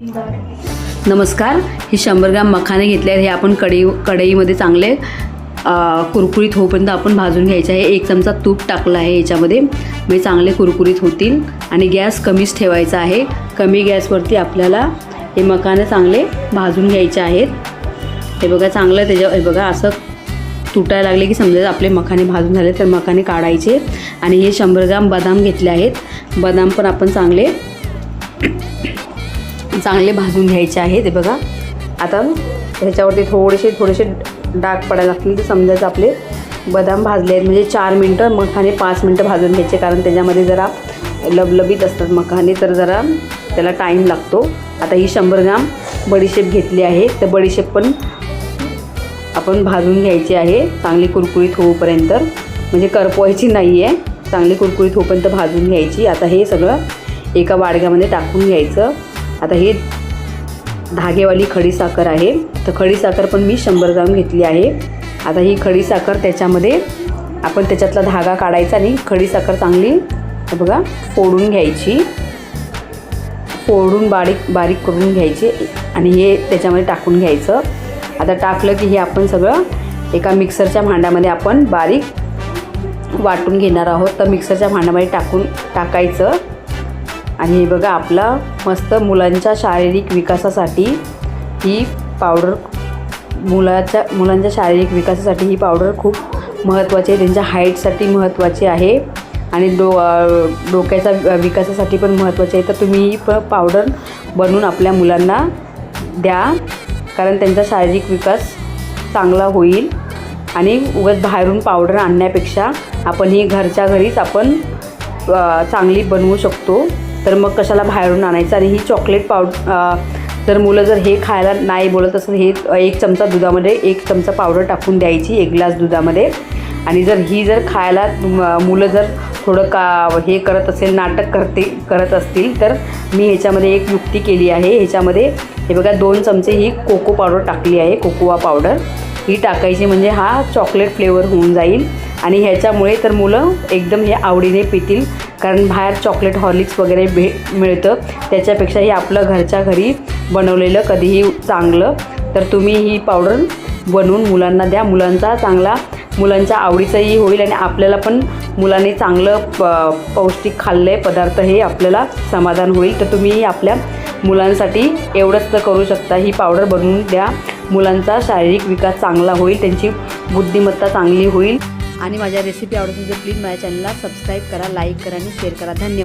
नमस्कार. हे 100 ग्राम मखाने घेतले आहेत. हे आपण कढईमध्ये चांगले कुरकुरीत होईपर्यंत आपण भाजून घ्यायचे आहे. 1 चमचा तूप टाकलं आहे याच्यामध्ये, म्हणजे चांगले कुरकुरीत होतील. आणि गॅस कमीच ठेवायचा आहे. कमी गॅसवरती आपल्याला हे मखाने चांगले भाजून घ्यायचे आहेत. हे बघा चांगलं त्याच्यावर हे बघा असं तुटायला लागले की समजायचं आपले मखाने भाजून झाले. तर मखाने काढायचे. आणि हे 100 ग्राम बदाम घेतले आहेत. बदाम पण आपण चांगले भाजून घ्यायचे आहेत. हे बघा आता ह्याच्यावरती थोडेसे डाग पडायला लागतील तर समजायचं आपले बदाम भाजले आहेत. म्हणजे 4 मिनटं, मखाने 5 मिनटं भाजून घ्यायचे, कारण त्याच्यामध्ये जरा लबलबीत असतात मखाने, तर जरा त्याला टाईम लागतो. आता ही 100 ग्राम बडीशेप घेतली आहे. तर बडीशेप पण आपण भाजून घ्यायची आहे चांगली कुरकुरीत होईपर्यंत, म्हणजे करपवायची नाही आहे, चांगली कुरकुरीत होईपर्यंत भाजून घ्यायची. आता हे सगळं एका वाडग्यामध्ये टाकून घ्यायचं. आता ही धागेवाली खडीसाखर आहे. तर खडीसाखर पण मी 100 ग्राम घेतली आहे. आता ही खडीसाखर त्याच्यामध्ये आपण त्याच्यातला धागा काढायचा आणि खडीसाखर चांगली बघा फोडून घ्यायची, फोडून बारीक करून घ्यायची आणि हे त्याच्यामध्ये टाकून घ्यायचं. आता टाकलं की हे आपण सगळं एका मिक्सरच्या भांड्यामध्ये आपण बारीक वाटून घेणार आहोत. तर मिक्सरच्या भांड्यामध्ये टाकायचं. आणि हे बघा आपला मस्त मुलांच्या शारीरिक विकासासाठी ही पावडर, मुलांच्या शारीरिक विकासासाठी ही पावडर खूप महत्त्वाची आहे. त्यांच्या हाईटसाठी महत्त्वाची आहे आणि डोक्याच्या विकासासाठी पण महत्त्वाची आहे. तर तुम्ही ही पावडर बनवून आपल्या मुलांना द्या, कारण त्यांचा शारीरिक विकास चांगला होईल. आणि उगाच बाहेरून पावडर आणण्यापेक्षा आपण ही घरच्या घरीच आपण चांगली बनवू शकतो. तर मग कशाला बाहेरून आणायचं. आणि ही चॉकलेट पावडर जर मुलं जर हे खायला नाही बोलत असेल, हे 1 चमचा दुधामध्ये 1 चमचा पावडर टाकून द्यायची 1 ग्लास दुधामध्ये. आणि जर खायला मुलं जर थोडं हे करत असेल, नाटक करत असतील, तर मी ह्याच्यामध्ये एक युक्ती केली आहे. ह्याच्यामध्ये हे बघा 2 चमचे ही कोको पावडर टाकली आहे, कोकोआ पावडर ही टाकायची, म्हणजे हा चॉकलेट फ्लेवर होऊन जाईल. आणि ह्याच्यामुळे तर मुलं एकदम हे आवडीने पितील, कारण बाहेर चॉकलेट हॉर्लिक्स वगैरे मिळतं, त्याच्यापेक्षा हे आपलं घरच्या घरी बनवलेलं कधीही चांगलं. तर तुम्ही ही पावडर बनवून मुलांना द्या. मुलांच्या आवडीचंही होईल आणि आपल्याला पण मुलांनी चांगलं पौष्टिक खाल्ले पदार्थ हे आपल्याला समाधान होईल. तर तुम्ही आपल्या मुलांसाठी एवढंच तर करू शकता. ही पावडर बनवून द्या. मुलांचा शारीरिक विकास चांगला होईल, त्यांची बुद्धिमत्ता चांगली होईल. आणि माझ्या रेसिपी आवडत असेल तर प्लीज माझ्या चॅनलला सबस्क्राईब करा, लाईक करा आणि शेअर करा. धन्यवाद.